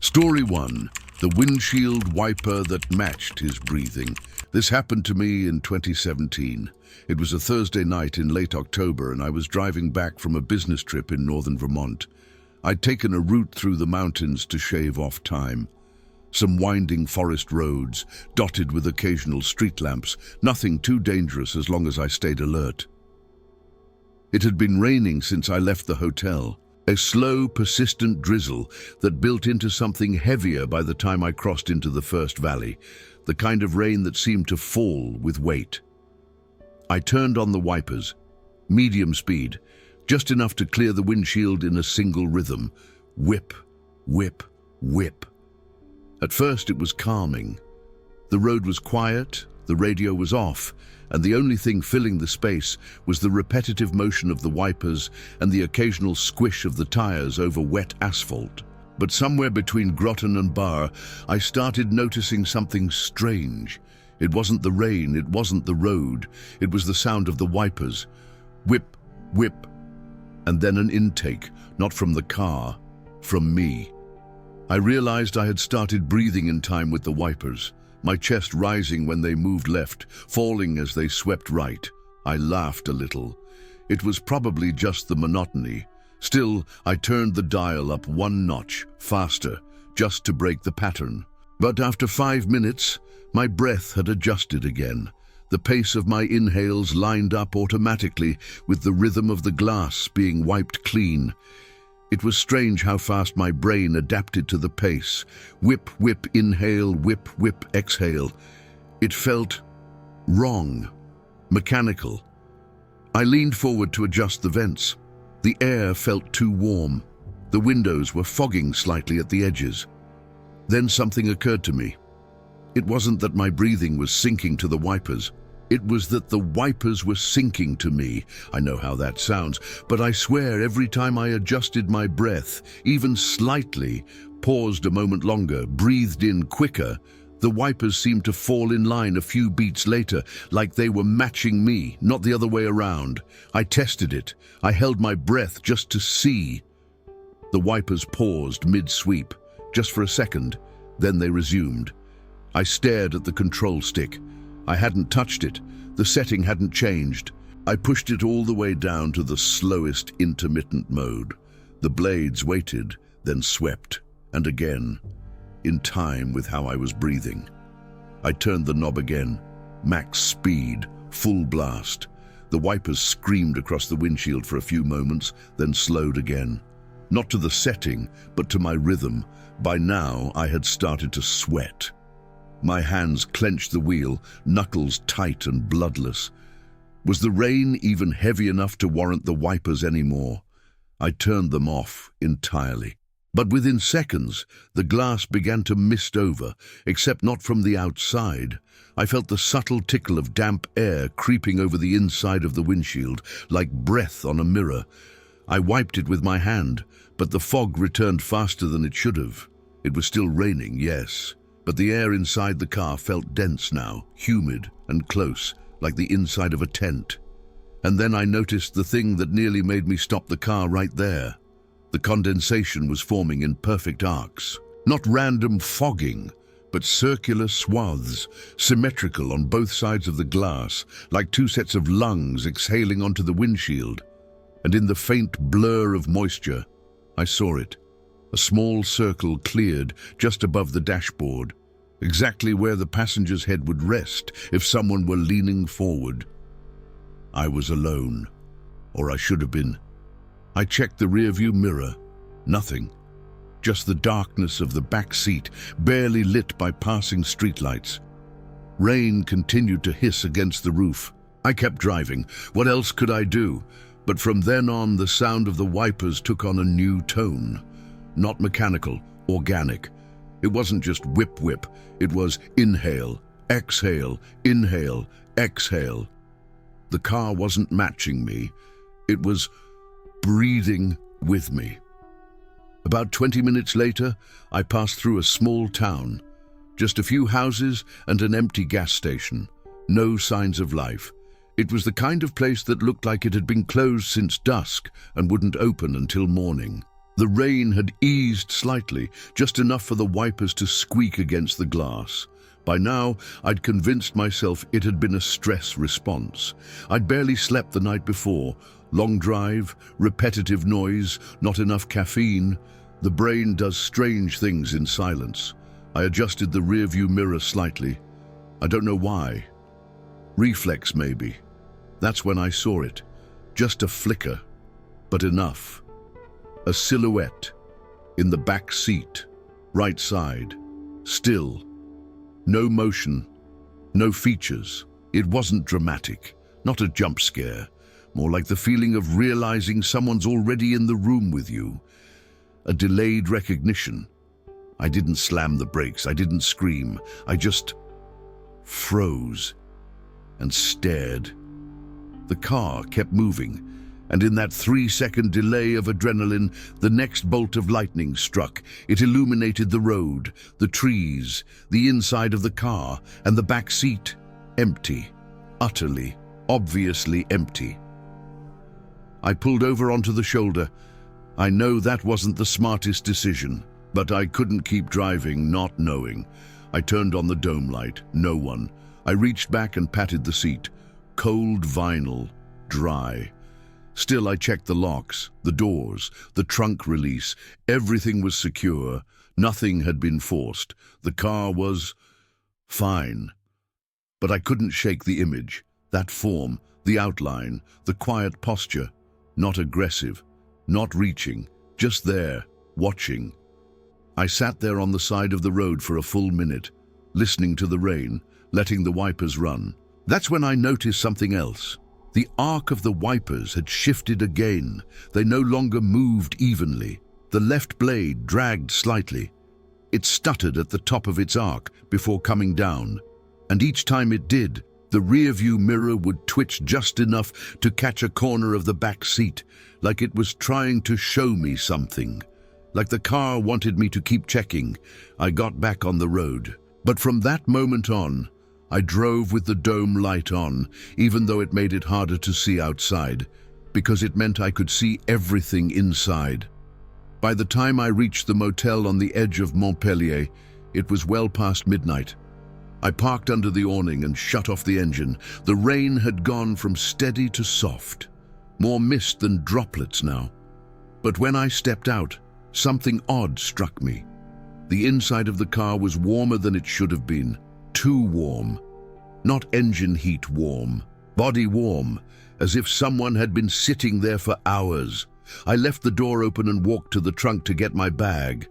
Story 1. The windshield wiper that matched his breathing. This happened to me in 2017. It was a Thursday night in late October and I was driving back from a business trip in northern Vermont. I'd taken a route through the mountains to shave off time. Some winding forest roads, dotted with occasional street lamps, nothing too dangerous as long as I stayed alert. It had been raining since I left the hotel. A slow, persistent drizzle that built into something heavier by the time I crossed into the first valley, the kind of rain that seemed to fall with weight. I turned on the wipers, medium speed, just enough to clear the windshield in a single rhythm. Whip, whip, whip. At first it was calming. The road was quiet, the radio was off, and the only thing filling the space was the repetitive motion of the wipers and the occasional squish of the tires over wet asphalt. But somewhere between Groton and Bar, I started noticing something strange. It wasn't the rain, it wasn't the road, it was the sound of the wipers. Whip, whip, and then an intake, not from the car, from me. I realized I had started breathing in time with the wipers, my chest rising when they moved left, falling as they swept right. I laughed a little. It was probably just the monotony. Still, I turned the dial up one notch, faster, just to break the pattern. But after 5 minutes, my breath had adjusted again. The pace of my inhales lined up automatically with the rhythm of the glass being wiped clean. It was strange how fast my brain adapted to the pace. Whip, whip, inhale, whip, whip, exhale. It felt wrong, mechanical. I leaned forward to adjust the vents. The air felt too warm. The windows were fogging slightly at the edges. Then something occurred to me. It wasn't that my breathing was sinking to the wipers. It was that the wipers were sinking to me. I know how that sounds, but I swear every time I adjusted my breath, even slightly, paused a moment longer, breathed in quicker, the wipers seemed to fall in line a few beats later, like they were matching me, not the other way around. I tested it. I held my breath just to see. The wipers paused mid-sweep, just for a second, then they resumed. I stared at the control stick. I hadn't touched it. The setting hadn't changed. I pushed it all the way down to the slowest intermittent mode. The blades waited, then swept, and again, in time with how I was breathing. I turned the knob again. Max speed, full blast. The wipers screamed across the windshield for a few moments, then slowed again. Not to the setting, but to my rhythm. By now, I had started to sweat. My hands clenched the wheel, knuckles tight and bloodless. Was the rain even heavy enough to warrant the wipers anymore? I turned them off entirely. But within seconds, the glass began to mist over, except not from the outside. I felt the subtle tickle of damp air creeping over the inside of the windshield, like breath on a mirror. I wiped it with my hand, but the fog returned faster than it should have. It was still raining, yes. But the air inside the car felt dense now, humid and close, like the inside of a tent. And then I noticed the thing that nearly made me stop the car right there. The condensation was forming in perfect arcs. Not random fogging, but circular swaths, symmetrical on both sides of the glass, like two sets of lungs exhaling onto the windshield. And in the faint blur of moisture, I saw it. A small circle cleared just above the dashboard, exactly where the passenger's head would rest if someone were leaning forward. I was alone, or I should have been. I checked the rearview mirror. Nothing. Just the darkness of the back seat, barely lit by passing streetlights. Rain continued to hiss against the roof. I kept driving. What else could I do? But from then on, the sound of the wipers took on a new tone. Not mechanical, organic. It wasn't just whip-whip. It was inhale, exhale, inhale, exhale. The car wasn't matching me. It was breathing with me. About 20 minutes later, I passed through a small town. Just a few houses and an empty gas station. No signs of life. It was the kind of place that looked like it had been closed since dusk and wouldn't open until morning. The rain had eased slightly, just enough for the wipers to squeak against the glass. By now, I'd convinced myself it had been a stress response. I'd barely slept the night before. Long drive, repetitive noise, not enough caffeine. The brain does strange things in silence. I adjusted the rearview mirror slightly. I don't know why. Reflex, maybe. That's when I saw it. Just a flicker, but enough. A silhouette in the back seat, right side, still. No motion, no features. It wasn't dramatic, not a jump scare, more like the feeling of realizing someone's already in the room with you. A delayed recognition. I didn't slam the brakes, I didn't scream, I just froze and stared. The car kept moving, and in that 3-second delay of adrenaline, the next bolt of lightning struck. It illuminated the road, the trees, the inside of the car, and the back seat. Empty. Utterly, obviously empty. I pulled over onto the shoulder. I know that wasn't the smartest decision, but I couldn't keep driving not knowing. I turned on the dome light. No one. I reached back and patted the seat. Cold vinyl, dry. Still, I checked the locks, the doors, the trunk release. Everything was secure. Nothing had been forced. The car was fine. But I couldn't shake the image, that form, the outline, the quiet posture. Not aggressive, not reaching, just there, watching. I sat there on the side of the road for a full minute, listening to the rain, letting the wipers run. That's when I noticed something else. The arc of the wipers had shifted again. They no longer moved evenly. The left blade dragged slightly. It stuttered at the top of its arc before coming down. And each time it did, the rearview mirror would twitch just enough to catch a corner of the back seat, like it was trying to show me something. Like the car wanted me to keep checking. I got back on the road. But from that moment on, I drove with the dome light on, even though it made it harder to see outside, because it meant I could see everything inside. By the time I reached the motel on the edge of Montpellier, it was well past midnight. I parked under the awning and shut off the engine. The rain had gone from steady to soft, more mist than droplets now. But when I stepped out, something odd struck me. The inside of the car was warmer than it should have been. Too warm. Not engine heat warm, body warm, as if someone had been sitting there for hours. I left the door open and walked to the trunk to get my bag.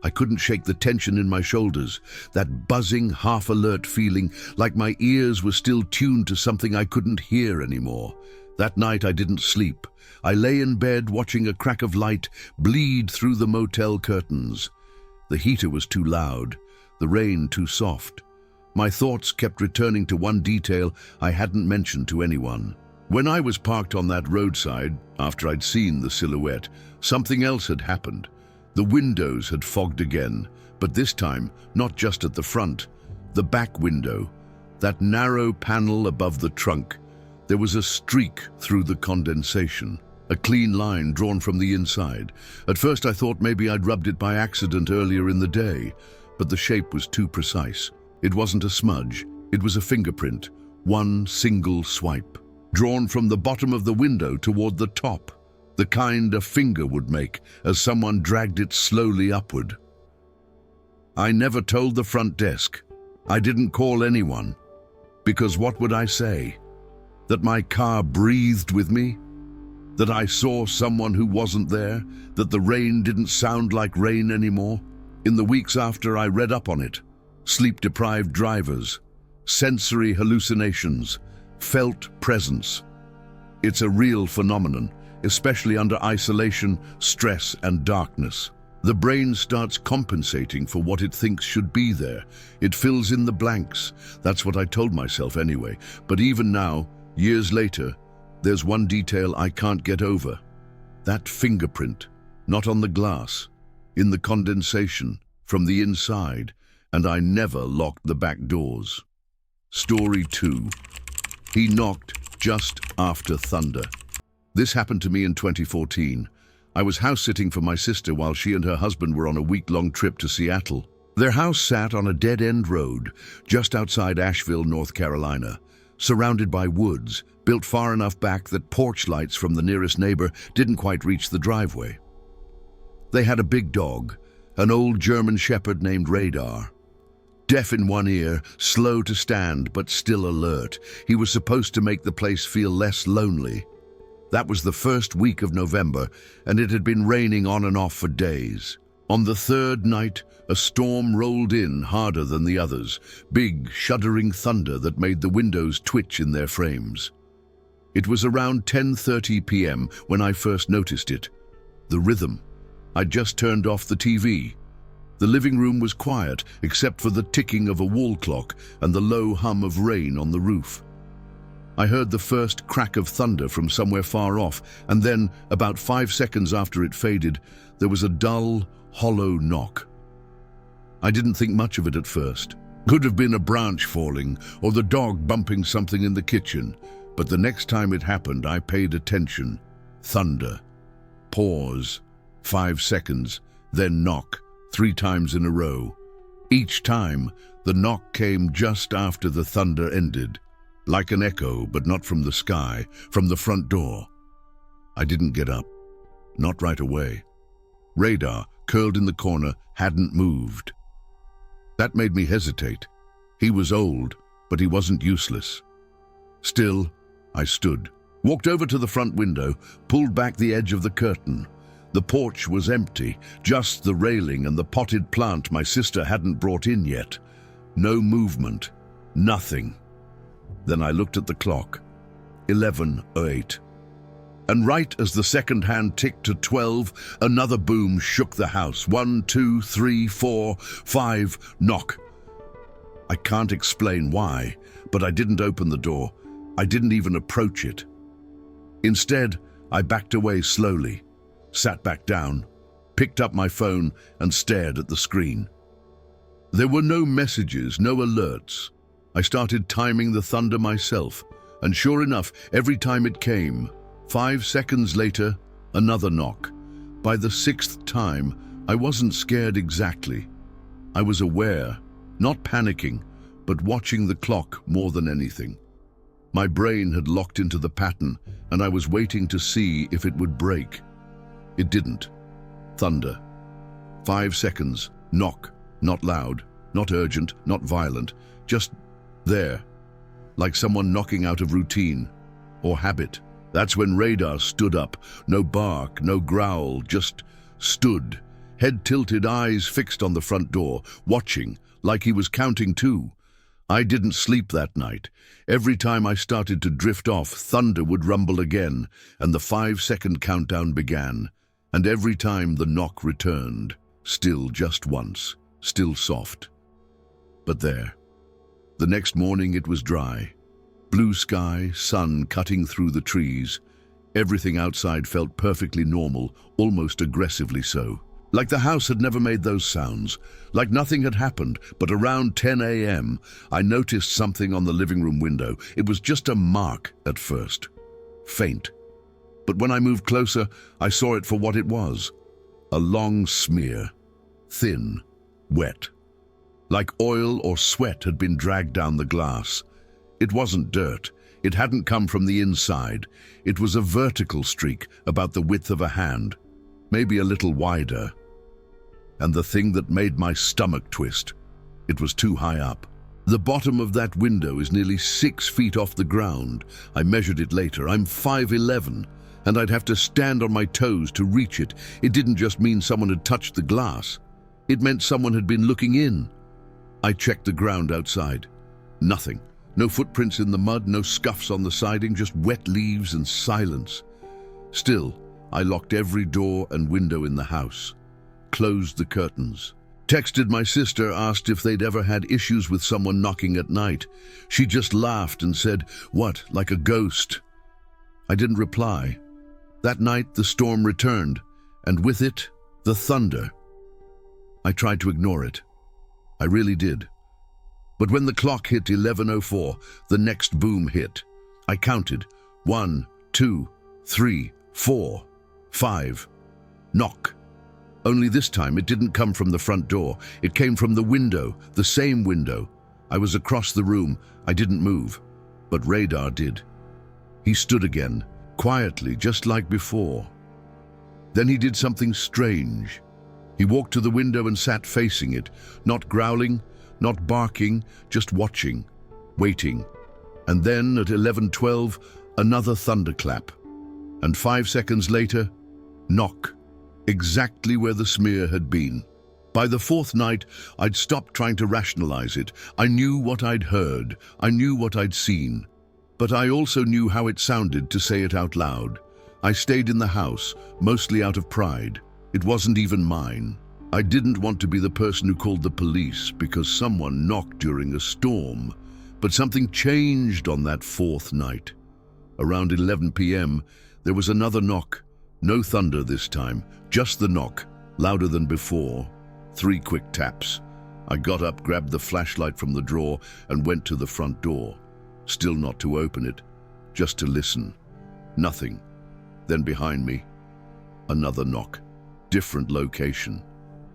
I couldn't shake the tension in my shoulders, that buzzing, half-alert feeling, like my ears were still tuned to something I couldn't hear anymore. That night I didn't sleep. I lay in bed watching a crack of light bleed through the motel curtains. The heater was too loud, the rain too soft. My thoughts kept returning to one detail I hadn't mentioned to anyone. When I was parked on that roadside, after I'd seen the silhouette, something else had happened. The windows had fogged again, but this time not just at the front. The back window, that narrow panel above the trunk, there was a streak through the condensation, a clean line drawn from the inside. At first I thought maybe I'd rubbed it by accident earlier in the day, but the shape was too precise. It wasn't a smudge, it was a fingerprint, one single swipe, drawn from the bottom of the window toward the top, the kind a finger would make as someone dragged it slowly upward. I never told the front desk. I didn't call anyone, because what would I say? That my car breathed with me? That I saw someone who wasn't there? That the rain didn't sound like rain anymore? In the weeks after, I read up on it. Sleep-deprived drivers, sensory hallucinations, felt presence. It's a real phenomenon, especially under isolation, stress, and darkness. The brain starts compensating for what it thinks should be there. It fills in the blanks. That's what I told myself anyway. But even now, years later, there's one detail I can't get over. That fingerprint, not on the glass, in the condensation, from the inside, and I never locked the back doors. Story 2. He knocked just after thunder. This happened to me in 2014. I was house-sitting for my sister while she and her husband were on a week-long trip to Seattle. Their house sat on a dead-end road just outside Asheville, North Carolina, surrounded by woods, built far enough back that porch lights from the nearest neighbor didn't quite reach the driveway. They had a big dog, an old German shepherd named Radar. Deaf in one ear, slow to stand, but still alert, he was supposed to make the place feel less lonely. That was the first week of November, and it had been raining on and off for days. On the third night, a storm rolled in harder than the others, big, shuddering thunder that made the windows twitch in their frames. It was around 10:30 p.m. when I first noticed it. The rhythm. I'd just turned off the TV. The living room was quiet, except for the ticking of a wall clock and the low hum of rain on the roof. I heard the first crack of thunder from somewhere far off, and then, about 5 seconds after it faded, there was a dull, hollow knock. I didn't think much of it at first. Could have been a branch falling or the dog bumping something in the kitchen, but the next time it happened, I paid attention. Thunder. Pause. 5 seconds, then knock, 3 times in a row. Each time, the knock came just after the thunder ended, like an echo, but not from the sky, from the front door. I didn't get up. Not right away. Radar, curled in the corner, hadn't moved. That made me hesitate. He was old, but he wasn't useless. Still, I stood, walked over to the front window, pulled back the edge of the curtain. The porch was empty, just the railing and the potted plant my sister hadn't brought in yet. No movement, nothing. Then I looked at the clock. 11:08. And right as the second hand ticked to 12, another boom shook the house. 1, 2, 3, 4, 5, knock. I can't explain why, but I didn't open the door. I didn't even approach it. Instead, I backed away slowly, sat back down, picked up my phone and stared at the screen. There were no messages, no alerts. I started timing the thunder myself, and sure enough, every time it came, 5 seconds later, another knock. By the 6th time, I wasn't scared exactly. I was aware, not panicking, but watching the clock more than anything. My brain had locked into the pattern, and I was waiting to see if it would break. It didn't. Thunder. 5 seconds. Knock. Not loud, not urgent, not violent. Just there. Like someone knocking out of routine or habit. That's when Radar stood up. No bark, no growl, just stood. Head tilted, eyes fixed on the front door, watching, like he was counting too. I didn't sleep that night. Every time I started to drift off, thunder would rumble again, and the 5-second countdown began. And every time the knock returned, still just once, still soft. But there. The next morning it was dry. Blue sky, sun cutting through the trees. Everything outside felt perfectly normal, almost aggressively so. Like the house had never made those sounds, like nothing had happened. But around 10 a.m., I noticed something on the living room window. It was just a mark at first. Faint. But when I moved closer, I saw it for what it was. A long smear. Thin. Wet. Like oil or sweat had been dragged down the glass. It wasn't dirt. It hadn't come from the inside. It was a vertical streak about the width of a hand, maybe a little wider. And the thing that made my stomach twist, it was too high up. The bottom of that window is nearly 6 feet off the ground. I measured it later. I'm 5'11", and I'd have to stand on my toes to reach it. It didn't just mean someone had touched the glass. It meant someone had been looking in. I checked the ground outside. Nothing. No footprints in the mud, no scuffs on the siding, just wet leaves and silence. Still, I locked every door and window in the house, closed the curtains, texted my sister, asked if they'd ever had issues with someone knocking at night. She just laughed and said, "What, like a ghost?" I didn't reply. That night, the storm returned, and with it, the thunder. I tried to ignore it. I really did. But when the clock hit 11:04, the next boom hit. I counted. 1, 2, 3, 4, 5. Knock. Only this time it didn't come from the front door. It came from the window, the same window. I was across the room. I didn't move, but Radar did. He stood again, quietly, just like before. Then he did something strange. He walked to the window and sat facing it, not growling, not barking, just watching, waiting. And then at 11:12, another thunderclap. And 5 seconds later, knock, exactly where the smear had been. By the fourth night, I'd stopped trying to rationalize it. I knew what I'd heard. I knew what I'd seen. But I also knew how it sounded to say it out loud. I stayed in the house, mostly out of pride. It wasn't even mine. I didn't want to be the person who called the police because someone knocked during a storm. But something changed on that fourth night. Around 11 p.m., there was another knock. No thunder this time, just the knock, louder than before. 3 quick taps. I got up, grabbed the flashlight from the drawer, and went to the front door. Still not to open it, just to listen. Nothing. Then behind me, another knock. Different location.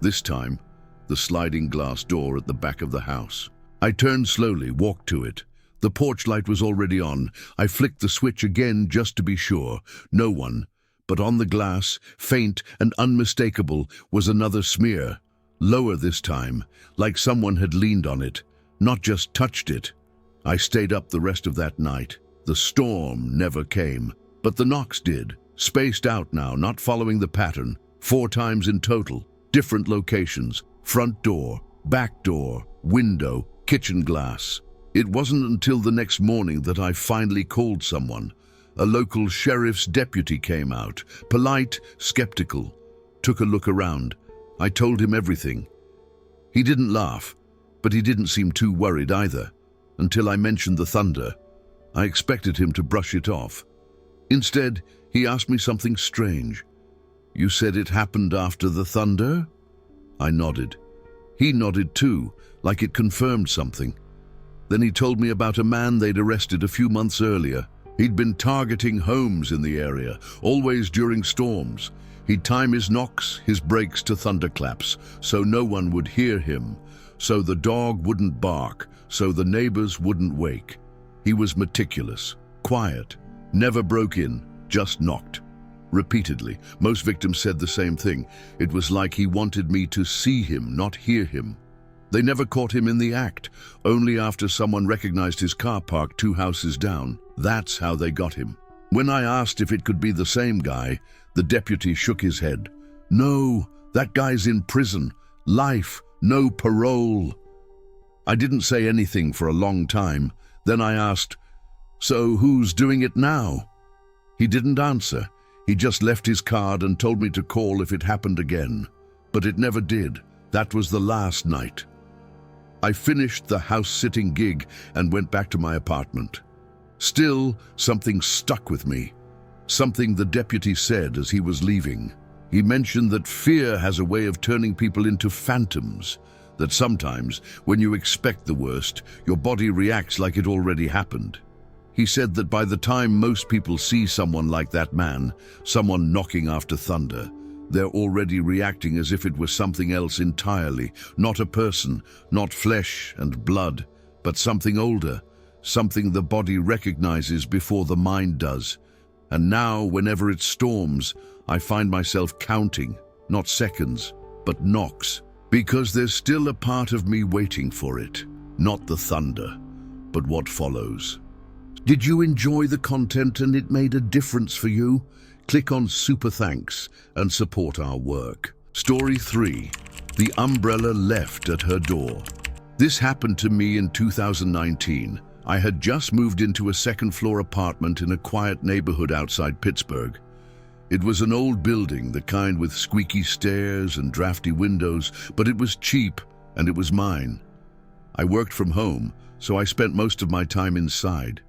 This time, the sliding glass door at the back of the house. I turned slowly, walked to it. The porch light was already on. I flicked the switch again just to be sure. No one. But on the glass, faint and unmistakable, was another smear. Lower this time, like someone had leaned on it, not just touched it. I stayed up the rest of that night. The storm never came, but the knocks did. Spaced out now, not following the pattern. 4 times in total. Different locations. Front door, back door, window, kitchen glass. It wasn't until the next morning that I finally called someone. A local sheriff's deputy came out, polite, skeptical. Took a look around. I told him everything. He didn't laugh, but he didn't seem too worried either, until I mentioned the thunder. I expected him to brush it off. Instead, he asked me something strange. "You said it happened after the thunder?" I nodded. He nodded too, like it confirmed something. Then he told me about a man they'd arrested a few months earlier. He'd been targeting homes in the area, always during storms. He'd time his knocks, his brakes to thunderclaps, so no one would hear him, so the dog wouldn't bark, so the neighbors wouldn't wake. He was meticulous, quiet, never broke in, just knocked. Repeatedly, most victims said the same thing. It was like he wanted me to see him, not hear him. They never caught him in the act, only after someone recognized his car parked 2 houses down. That's how they got him. When I asked if it could be the same guy, the deputy shook his head. "No, that guy's in prison. Life, no parole." I didn't say anything for a long time. Then I asked, "So who's doing it now?" He didn't answer. He just left his card and told me to call if it happened again. But it never did. That was the last night. I finished the house-sitting gig and went back to my apartment. Still, something stuck with me. Something the deputy said as he was leaving. He mentioned that fear has a way of turning people into phantoms, that sometimes, when you expect the worst, your body reacts like it already happened. He said that by the time most people see someone like that man, someone knocking after thunder, they're already reacting as if it was something else entirely, not a person, not flesh and blood, but something older, something the body recognizes before the mind does. And now, whenever it storms, I find myself counting, not seconds, but knocks, because there's still a part of me waiting for it, not the thunder, but what follows. Did you enjoy the content and it made a difference for you? Click on Super Thanks and support our work. Story 3. The umbrella left at her door. This happened to me in 2019. I had just moved into a second-floor apartment in a quiet neighborhood outside Pittsburgh. It was an old building, the kind with squeaky stairs and drafty windows, but it was cheap and it was mine. I worked from home, so I spent most of my time inside.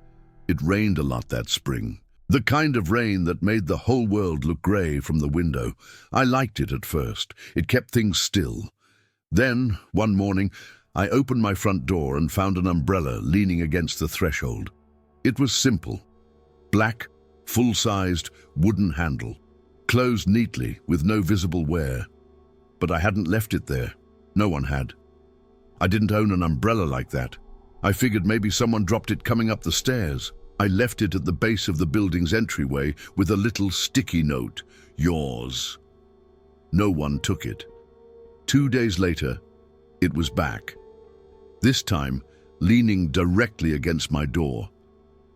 It rained a lot that spring. The kind of rain that made the whole world look gray from the window. I liked it at first. It kept things still. Then, one morning, I opened my front door and found an umbrella leaning against the threshold. It was simple. Black, full-sized, wooden handle. closed neatly with no visible wear. But I hadn't left it there. No one had. I didn't own an umbrella like that. I figured maybe someone dropped it coming up the stairs. I left it at the base of the building's entryway with a little sticky note, "Yours." No one took it. 2 days later, it was back. This time, leaning directly against my door.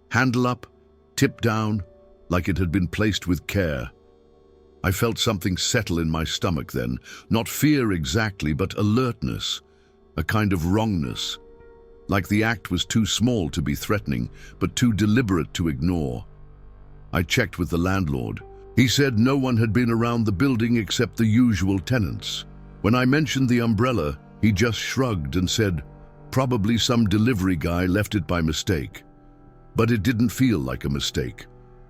Handle up, tip down, like it had been placed with care. I felt something settle in my stomach then, not fear exactly, but alertness, a kind of wrongness, like the act was too small to be threatening, but too deliberate to ignore. I checked with the landlord. He said no one had been around the building except the usual tenants. When I mentioned the umbrella, he just shrugged and said, probably some delivery guy left it by mistake. But it didn't feel like a mistake.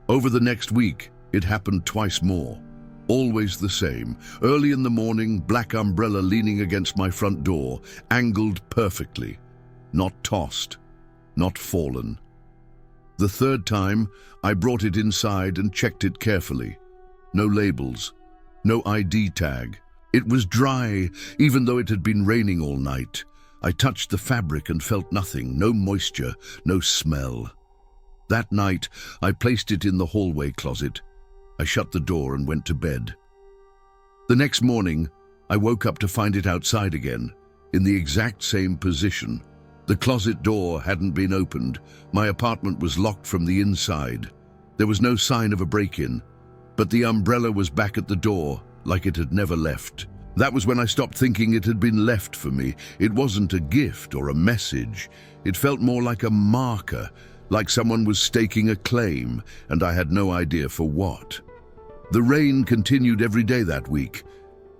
Over the next week, it happened twice more. Always the same. Early in the morning, black umbrella leaning against my front door, angled perfectly. Not tossed, not fallen. The third time, I brought it inside and checked it carefully. No labels, no ID tag. It was dry, even though it had been raining all night. I touched the fabric and felt nothing, no moisture, no smell. That night, I placed it in the hallway closet. I shut the door and went to bed. The next morning, I woke up to find it outside again, in the exact same position. The closet door hadn't been opened. My apartment was locked from the inside. There was no sign of a break-in, but the umbrella was back at the door, like it had never left. That was when I stopped thinking it had been left for me. It wasn't a gift or a message. It felt more like a marker, like someone was staking a claim, and I had no idea for what. The rain continued every day that week.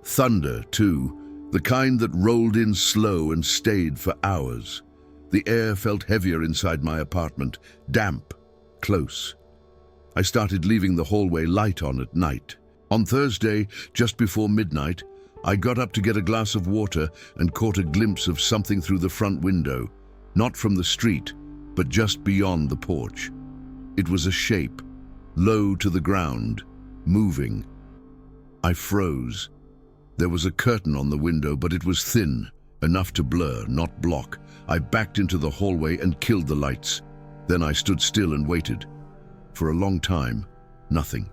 Thunder, too, the kind that rolled in slow and stayed for hours. The air felt heavier inside my apartment, damp, close. I started leaving the hallway light on at night. On Thursday, just before midnight, I got up to get a glass of water and caught a glimpse of something through the front window, not from the street, but just beyond the porch. It was a shape, low to the ground, moving. I froze. There was a curtain on the window, but it was thin, enough to blur, not block. I backed into the hallway and killed the lights. Then I stood still and waited. For a long time, nothing.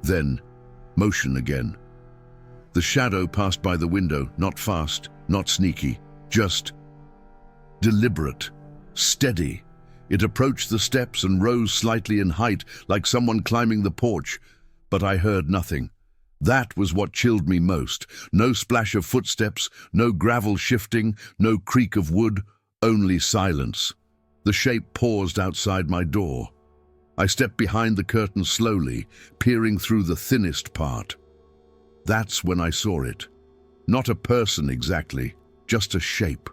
Then, motion again. The shadow passed by the window, not fast, not sneaky, just deliberate, steady. It approached the steps and rose slightly in height, like someone climbing the porch, but I heard nothing. That was what chilled me most. No splash of footsteps, no gravel shifting, no creak of wood, only silence. The shape paused outside my door. I stepped behind the curtain slowly, peering through the thinnest part. That's when I saw it. Not a person exactly, just a shape.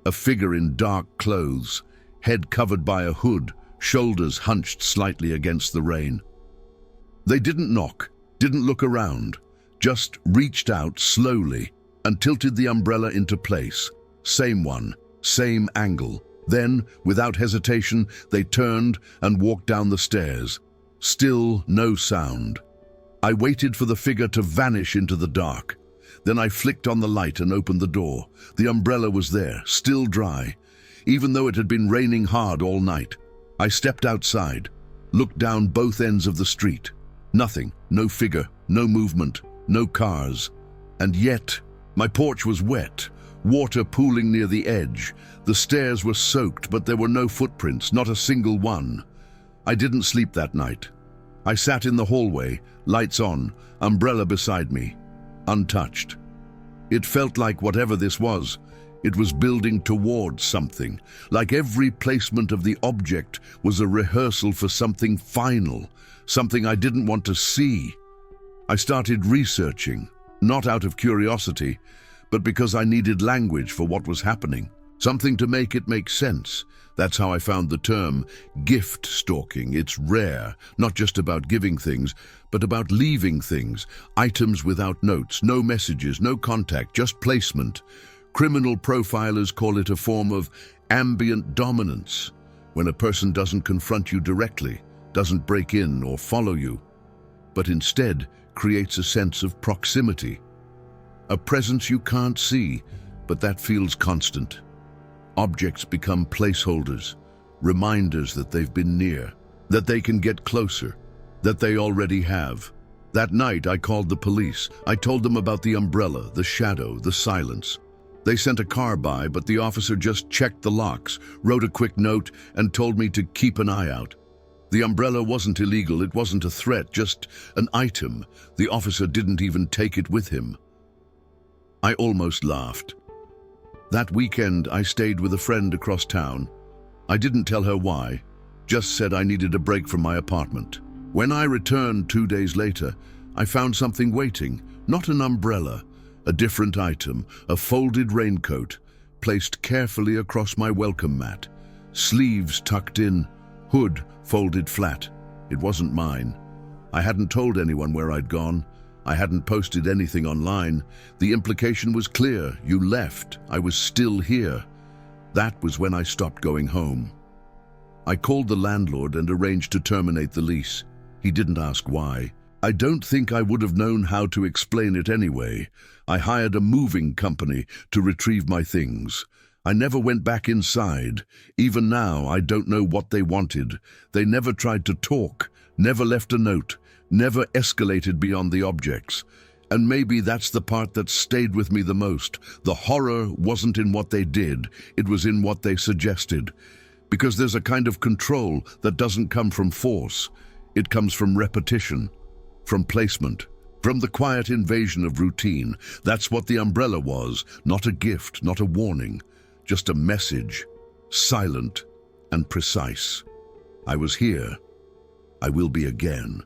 A figure in dark clothes, head covered by a hood, shoulders hunched slightly against the rain. They didn't knock, didn't look around, just reached out slowly and tilted the umbrella into place. Same one, same angle. Then, without hesitation, they turned and walked down the stairs. Still no sound. I waited for the figure to vanish into the dark. Then I flicked on the light and opened the door. The umbrella was there, still dry, even though it had been raining hard all night. I stepped outside, looked down both ends of the street. Nothing, no figure, no movement, no cars. And yet, my porch was wet, water pooling near the edge. The stairs were soaked, but there were no footprints, not a single one. I didn't sleep that night. I sat in the hallway, lights on, umbrella beside me, untouched. It felt like whatever this was, it was building towards something, like every placement of the object was a rehearsal for something final, something I didn't want to see. I started researching, not out of curiosity, but because I needed language for what was happening, something to make it make sense. That's how I found the term gift stalking. It's rare, not just about giving things, but about leaving things, items without notes, no messages, no contact, just placement. Criminal profilers call it a form of ambient dominance, when a person doesn't confront you directly, doesn't break in or follow you. but instead creates a sense of proximity. A presence you can't see, but that feels constant. Objects become placeholders, reminders that they've been near, that they can get closer, that they already have. That night I called the police. I told them about the umbrella, the shadow, the silence. They sent a car by, but the officer just checked the locks, wrote a quick note, and told me to keep an eye out. The umbrella wasn't illegal, it wasn't a threat, just an item. The officer didn't even take it with him. I almost laughed. That weekend, I stayed with a friend across town. I didn't tell her why, just said I needed a break from my apartment. When I returned 2 days later, I found something waiting, not an umbrella, a different item, a folded raincoat, placed carefully across my welcome mat, sleeves tucked in, hood folded flat. It wasn't mine. I hadn't told anyone where I'd gone. I hadn't posted anything online. The implication was clear. You left. I was still here. That was when I stopped going home. I called the landlord and arranged to terminate the lease. He didn't ask why. I don't think I would have known how to explain it anyway. I hired a moving company to retrieve my things. I never went back inside. Even now, I don't know what they wanted. They never tried to talk, never left a note, never escalated beyond the objects. And maybe that's the part that stayed with me the most. The horror wasn't in what they did, it was in what they suggested. Because there's a kind of control that doesn't come from force. It comes from repetition, from placement, from the quiet invasion of routine. That's what the umbrella was, not a gift, not a warning, just a message, silent and precise. I was here. I will be again.